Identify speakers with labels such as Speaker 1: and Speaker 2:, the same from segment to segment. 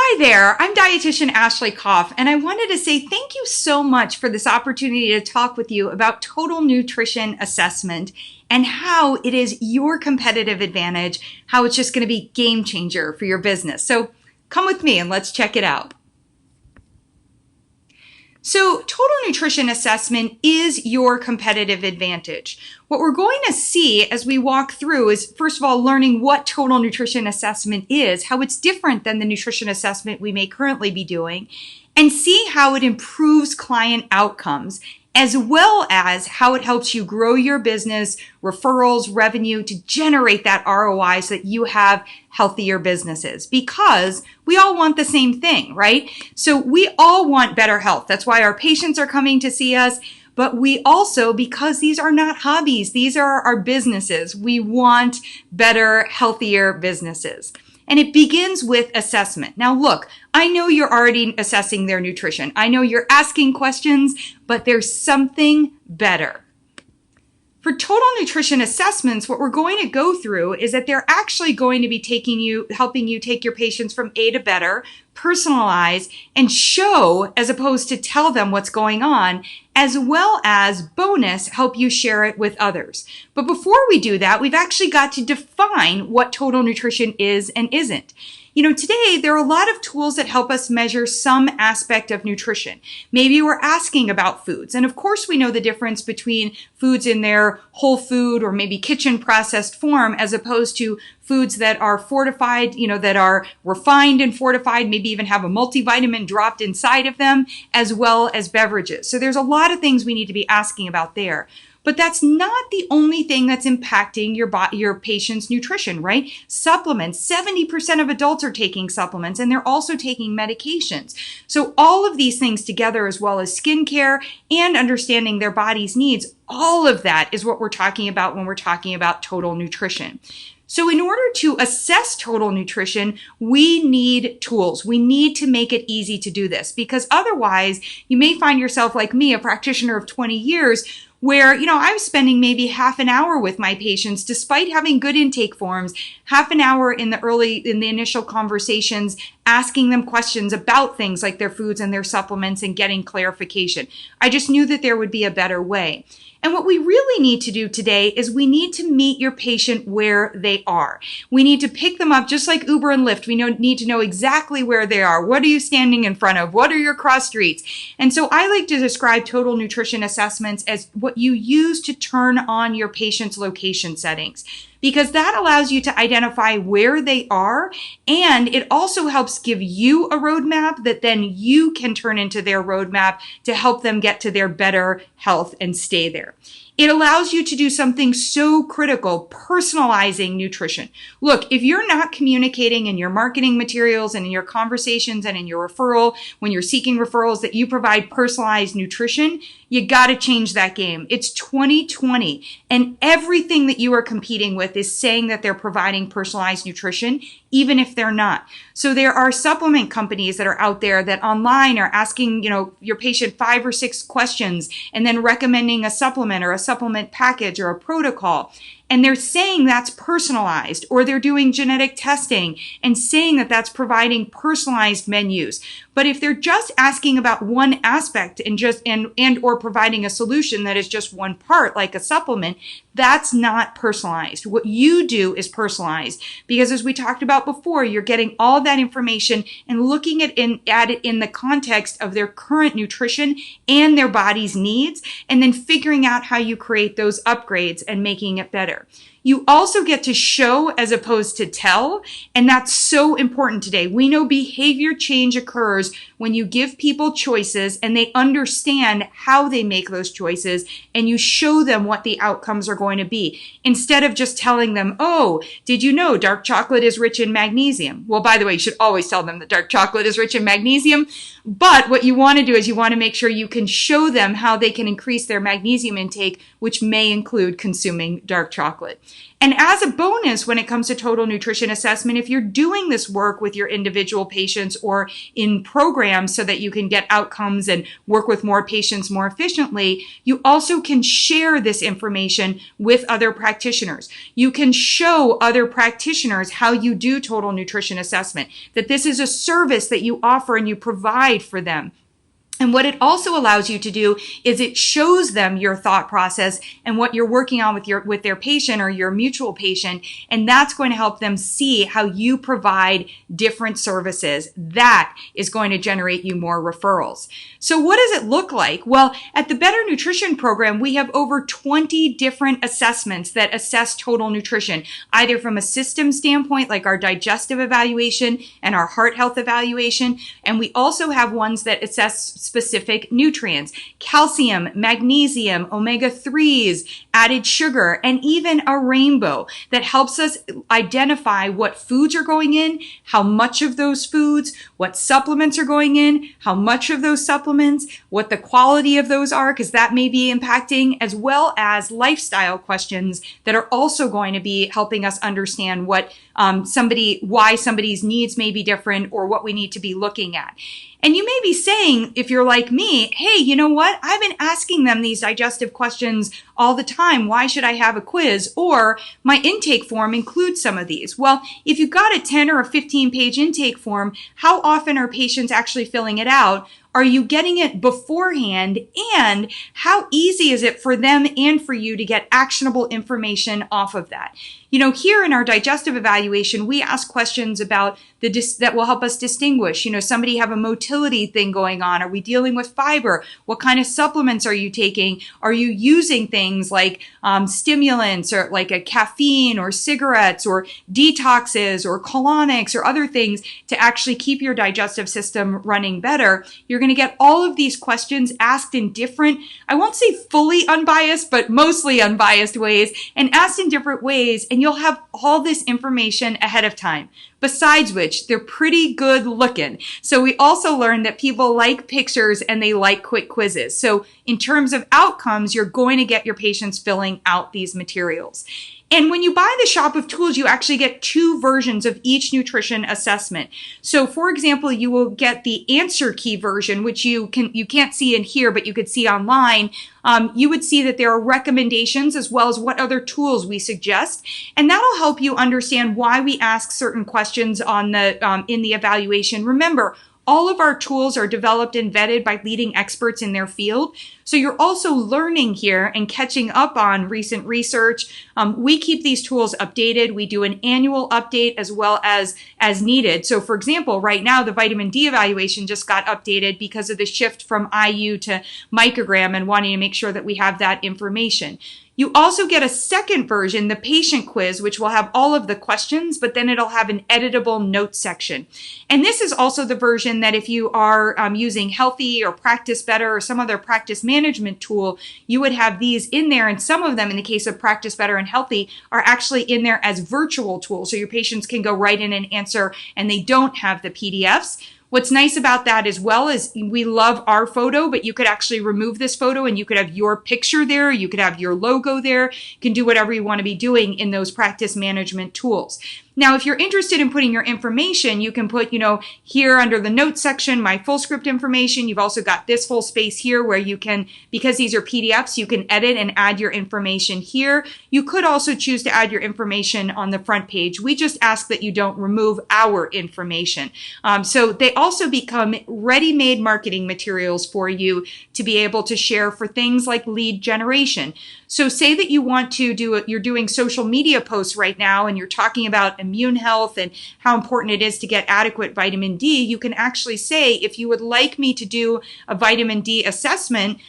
Speaker 1: Hi there, I'm dietitian Ashley Koff, and I wanted to say thank you so much for this opportunity to talk with you about total nutrition assessment and how it is your competitive advantage, how it's just going to be a game changer for your business. So come with me and let's check it out. So total nutrition assessment is your competitive advantage. What we're going to see as we walk through is, first of all, learning what total nutrition assessment is, how it's different than the nutrition assessment we may currently be doing, and see how it improves client outcomes, as well as how it helps you grow your business, referrals, revenue to generate that ROI so that you have healthier businesses, because we all want the same thing, right? So we all want better health. That's why our patients are coming to see us. But we also, because these are not hobbies, these are our businesses. We want better, healthier businesses. And it begins with assessment. Now look, I know you're already assessing their nutrition. I know you're asking questions, but there's something better. For total nutrition assessments, what we're going to go through is that they're actually going to be helping you take your patients from A to better, personalize, and show as opposed to tell them what's going on, as well as bonus, help you share it with others. But before we do that, we've actually got to define what total nutrition is and isn't. You know, today there are a lot of tools that help us measure some aspect of nutrition. Maybe we're asking about foods. And of course we know the difference between foods in their whole food or maybe kitchen processed form as opposed to foods that are fortified, that are refined and fortified, maybe even have a multivitamin dropped inside of them, as well as beverages. So there's a lot of things we need to be asking about there. But that's not the only thing that's impacting your patient's nutrition, right? Supplements, 70% of adults are taking supplements and they're also taking medications. So all of these things together, as well as skincare and understanding their body's needs, all of that is what we're talking about when we're talking about total nutrition. So in order to assess total nutrition, we need tools. We need to make it easy to do this, because otherwise you may find yourself like me, a practitioner of 20 years, where, I'm spending maybe half an hour with my patients, despite having good intake forms, half an hour in the initial conversations, asking them questions about things like their foods and their supplements and getting clarification. I just knew that there would be a better way. And what we really need to do today is we need to meet your patient where they are. We need to pick them up just like Uber and Lyft. We need to know exactly where they are. What are you standing in front of? What are your cross streets? And so I like to describe total nutrition assessments as what you use to turn on your patient's location settings, because that allows you to identify where they are, and it also helps give you a roadmap that then you can turn into their roadmap to help them get to their better health and stay there. It allows you to do something so critical, personalizing nutrition. Look, if you're not communicating in your marketing materials and in your conversations and in your referral, when you're seeking referrals, that you provide personalized nutrition, you got to change that game. It's 2020, and everything that you are competing with is saying that they're providing personalized nutrition, even if they're not. So there are supplement companies that are out there that online are asking, your patient 5 or 6 questions and then recommending a supplement or a supplement package or a protocol. And they're saying that's personalized, or they're doing genetic testing and saying that that's providing personalized menus. But if they're just asking about one aspect and or providing a solution that is just one part, like a supplement, that's not personalized. What you do is personalized, because as we talked about before, you're getting all that information and looking at it in the context of their current nutrition and their body's needs, and then figuring out how you create those upgrades and making it better. You also get to show as opposed to tell, and that's so important today. We know behavior change occurs when you give people choices and they understand how they make those choices, and you show them what the outcomes are going to be, instead of just telling them, oh, did you know dark chocolate is rich in magnesium? Well, by the way, you should always tell them that dark chocolate is rich in magnesium, but what you want to do is you want to make sure you can show them how they can increase their magnesium intake, which may include consuming dark chocolate. And as a bonus, when it comes to total nutrition assessment, if you're doing this work with your individual patients or in programs so that you can get outcomes and work with more patients more efficiently, you also can share this information with other practitioners. You can show other practitioners how you do total nutrition assessment, that this is a service that you offer and you provide for them. And what it also allows you to do is it shows them your thought process and what you're working on with their patient or your mutual patient. And that's going to help them see how you provide different services. That is going to generate you more referrals. So what does it look like? Well, at the Better Nutrition Program, we have over 20 different assessments that assess total nutrition, either from a system standpoint, like our digestive evaluation and our heart health evaluation. And we also have ones that assess specific nutrients, calcium, magnesium, omega-3s, added sugar, and even a rainbow that helps us identify what foods are going in, how much of those foods, what supplements are going in, how much of those supplements, what the quality of those are, because that may be impacting, as well as lifestyle questions that are also going to be helping us understand what why somebody's needs may be different or what we need to be looking at. And you may be saying, if you're like me, hey, you know what? I've been asking them these digestive questions all the time. Why should I have a quiz? Or my intake form includes some of these. Well, if you've got a 10 or a 15-page intake form, how often are patients actually filling it out? Are you getting it beforehand? And how easy is it for them and for you to get actionable information off of that? You know, here in our digestive evaluation, we ask questions about that will help us distinguish. You know, somebody have a motility thing going on. Are we dealing with fiber? What kind of supplements are you taking? Are you using things like stimulants or like a caffeine or cigarettes or detoxes or colonics or other things to actually keep your digestive system running better? You're going to get all of these questions asked in different, I won't say fully unbiased, but mostly unbiased ways, and asked in different ways. And you'll have all this information ahead of time. Besides which, they're pretty good looking. So we also learned that people like pictures and they like quick quizzes. So in terms of outcomes, you're going to get your patients filling out these materials. And when you buy the Shop of Tools, you actually get 2 versions of each nutrition assessment. So for example, you will get the answer key version, which you can't see in here, but you could see online. You would see that there are recommendations as well as what other tools we suggest. And that'll help you understand why we ask certain questions on in the evaluation. Remember, all of our tools are developed and vetted by leading experts in their field. So you're also learning here and catching up on recent research. We keep these tools updated. We do an annual update as well as needed. So for example, right now, the vitamin D evaluation just got updated because of the shift from IU to microgram and wanting to make sure that we have that information. You also get a second version, the patient quiz, which will have all of the questions, but then it'll have an editable notes section. And this is also the version that if you are using Healthy or Practice Better or some other practice management tool, you would have these in there. And some of them, in the case of Practice Better and Healthy, are actually in there as virtual tools. So your patients can go right in and answer, and they don't have the PDFs. What's nice about that as well is we love our photo, but you could actually remove this photo and you could have your picture there. You could have your logo there. You can do whatever you want to be doing in those practice management tools. Now, if you're interested in putting your information, you can put, here under the notes section, my full script information. You've also got this whole space here where you can, because these are PDFs, you can edit and add your information here. You could also choose to add your information on the front page. We just ask that you don't remove our information. So they also become ready-made marketing materials for you to be able to share for things like lead generation. So say that you want to you're doing social media posts right now and you're talking about immune health and how important it is to get adequate vitamin D. You can actually say, if you would like me to do a vitamin D assessment,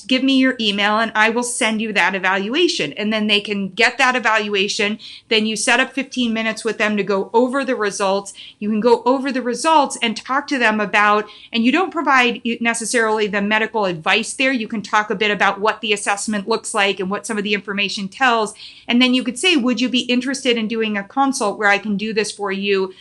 Speaker 1: give me your email and I will send you that evaluation. And then they can get that evaluation. Then you set up 15 minutes with them to go over the results. You can go over the results and talk to them about, and you don't provide necessarily the medical advice there. You can talk a bit about what the assessment looks like and what some of the information tells. And then you could say, would you be interested in doing a consult where I can do this for you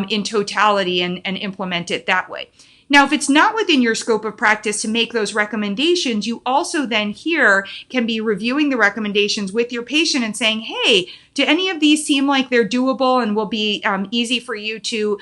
Speaker 1: in totality and implement it that way? Now, if it's not within your scope of practice to make those recommendations, you also then here can be reviewing the recommendations with your patient and saying, hey, do any of these seem like they're doable and will be easy for you to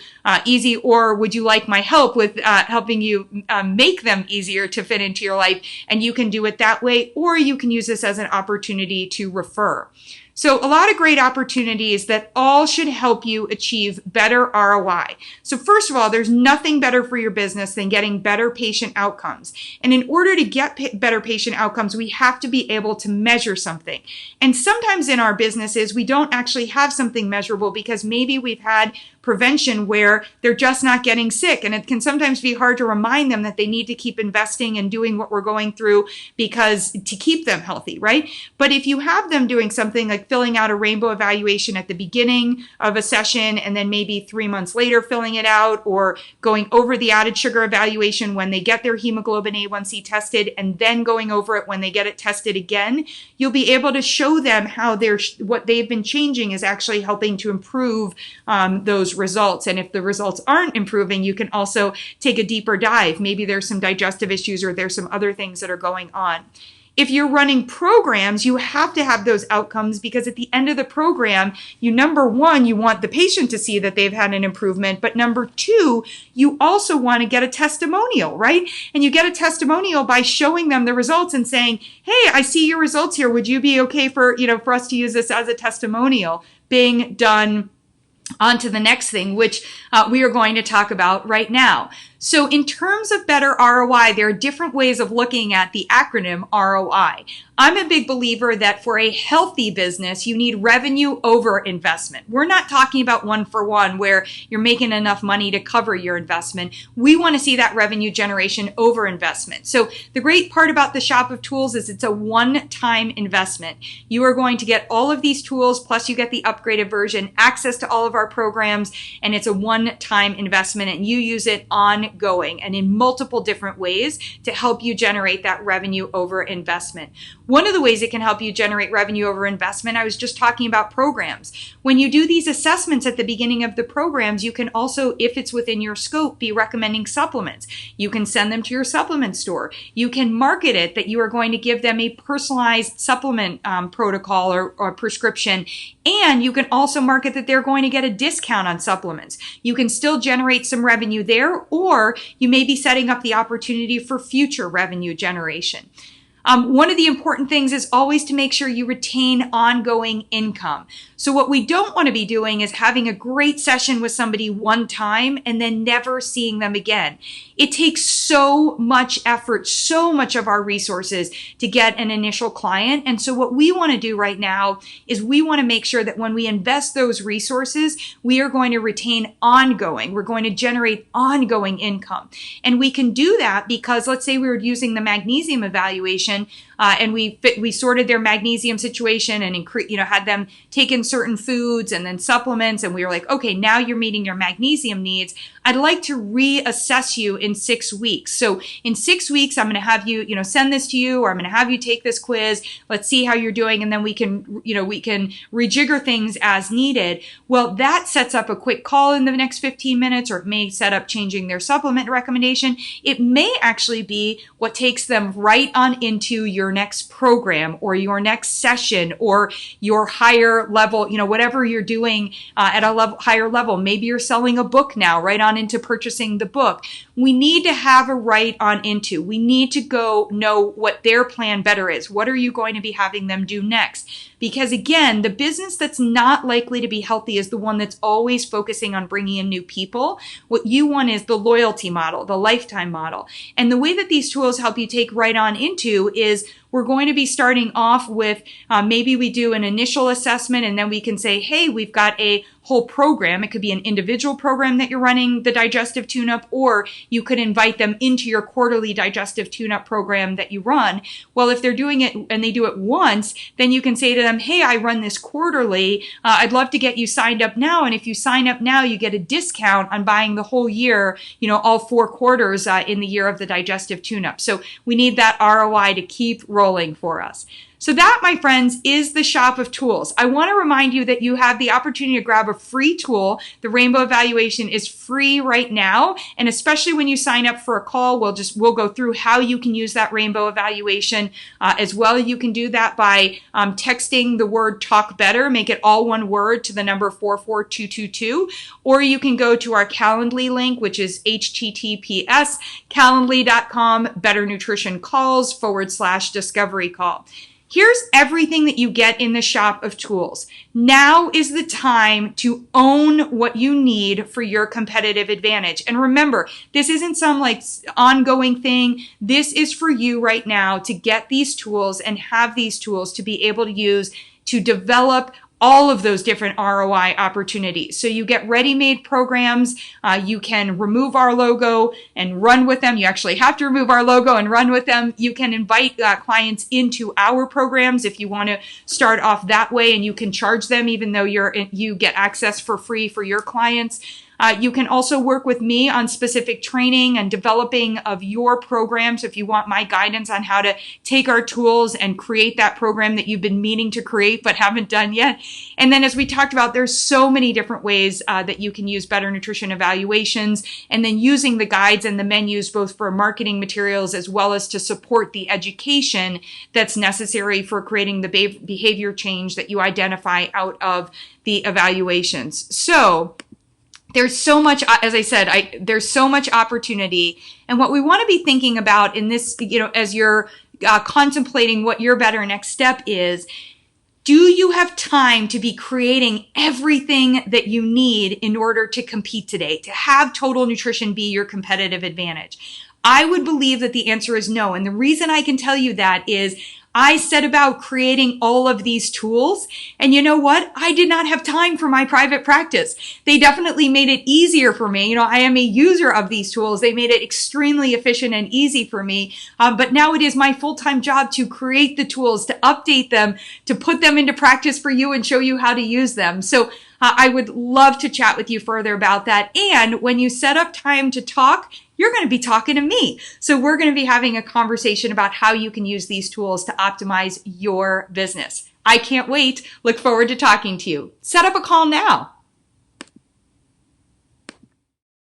Speaker 1: or would you like my help with helping you make them easier to fit into your life? And you can do it that way, or you can use this as an opportunity to refer. So a lot of great opportunities that all should help you achieve better ROI. So first of all, there's nothing better for your business than getting better patient outcomes. And in order to get better patient outcomes, we have to be able to measure something. And sometimes in our businesses, we don't actually have something measurable because maybe we've had prevention where they're just not getting sick. And it can sometimes be hard to remind them that they need to keep investing and doing what we're going through because to keep them healthy, right? But if you have them doing something like filling out a rainbow evaluation at the beginning of a session and then maybe 3 months later filling it out, or going over the added sugar evaluation when they get their hemoglobin A1C tested and then going over it when they get it tested again, you'll be able to show them how what they've been changing is actually helping to improve those results. And if the results aren't improving, you can also take a deeper dive. Maybe there's some digestive issues or there's some other things that are going on. If you're running programs, you have to have those outcomes because at the end of the program, number one, you want the patient to see that they've had an improvement. But number two, you also want to get a testimonial, right? And you get a testimonial by showing them the results and saying, hey, I see your results here. Would you be okay for us to use this as a testimonial? Bing, done. On to the next thing, which we are going to talk about right now. So in terms of better ROI, there are different ways of looking at the acronym ROI. I'm a big believer that for a healthy business, you need revenue over investment. We're not talking about one for one where you're making enough money to cover your investment. We want to see that revenue generation over investment. So the great part about the Shop of Tools is it's a one-time investment. You are going to get all of these tools, plus you get the upgraded version, access to all of our programs, and it's a one-time investment, and you use it ongoing and in multiple different ways to help you generate that revenue over investment. One of the ways it can help you generate revenue over investment, I was just talking about programs. When you do these assessments at the beginning of the programs, you can also, if it's within your scope, be recommending supplements. You can send them to your supplement store. You can market it that you are going to give them a personalized supplement protocol or prescription. And you can also market that they're going to get a discount on supplements. You can still generate some revenue there, or you may be setting up the opportunity for future revenue generation. One of the important things is always to make sure you retain ongoing income. So what we don't want to be doing is having a great session with somebody one time and then never seeing them again. It takes so much effort, so much of our resources to get an initial client. And so what we want to do right now is we want to make sure that when we invest those resources, we are going to retain ongoing. We're going to generate ongoing income. And we can do that because let's say we were using the magnesium evaluation and we sorted their magnesium situation and had them take in certain foods and then supplements, and we were like, okay, now you're meeting your magnesium needs. I'd like to reassess you in 6 weeks. So in 6 weeks, I'm going to have you, send this to you, or I'm going to have you take this quiz. Let's see how you're doing, and then we can rejigger things as needed. Well, that sets up a quick call in the next 15 minutes, or it may set up changing their supplement recommendation. It may actually be what takes them right on into your next program or your next session or your higher level, whatever you're doing at a higher level. Maybe you're selling a book now, right on into purchasing the book. We need to have a right on into. We need to go know what their plan better is. What are you going to be having them do next? Because again, the business that's not likely to be healthy is the one that's always focusing on bringing in new people. What you want is the loyalty model, the lifetime model. And the way that these tools help you take right on into is we're going to be starting off with maybe we do an initial assessment and then we can say, hey, we've got a whole program. It could be an individual program that you're running, the digestive tune-up, or you could invite them into your quarterly digestive tune-up program that you run. Well, if they're doing it and they do it once, then you can say to them, hey, I run this quarterly. I'd love to get you signed up now. And if you sign up now, you get a discount on buying the whole year, all 4 quarters in the year of the digestive tune-up. So we need that ROI to keep rolling for us. So that, my friends, is the shop of tools. I want to remind you that you have the opportunity to grab a free tool. The Rainbow Evaluation is free right now. And especially when you sign up for a call, we'll go through how you can use that Rainbow Evaluation as well. You can do that by texting the word talk better, make it all one word to the number 44222, or you can go to our Calendly link, which is https:/calendly.com Better Nutrition Calls /discovery call. Here's everything that you get in the shop of tools. Now is the time to own what you need for your competitive advantage. And remember, this isn't some like ongoing thing. This is for you right now to get these tools and have these tools to be able to use to develop all of those different ROI opportunities. So you get ready-made programs. You can remove our logo and run with them. You actually have to remove our logo and run with them. You can invite clients into our programs if you want to start off that way, and you can charge them even though you get access for free for your clients. You can also work with me on specific training and developing of your programs if you want my guidance on how to take our tools and create that program that you've been meaning to create but haven't done yet. And then as we talked about, there's so many different ways that you can use Better Nutrition Evaluations, and then using the guides and the menus both for marketing materials as well as to support the education that's necessary for creating the behavior change that you identify out of the evaluations. So there's so much, as I said, there's so much opportunity. And what we want to be thinking about in this, as you're contemplating what your better next step is, do you have time to be creating everything that you need in order to compete today, to have total nutrition be your competitive advantage? I would believe that the answer is no. And the reason I can tell you that is I set about creating all of these tools, and you know what? I did not have time for my private practice. They definitely made it easier for me. I am a user of these tools. They made it extremely efficient and easy for me. But now it is my full-time job to create the tools, to update them, to put them into practice for you and show you how to use them. So I would love to chat with you further about that. And when you set up time to talk, you're going to be talking to me. So we're going to be having a conversation about how you can use these tools to optimize your business. I can't wait. Look forward to talking to you. Set up a call now.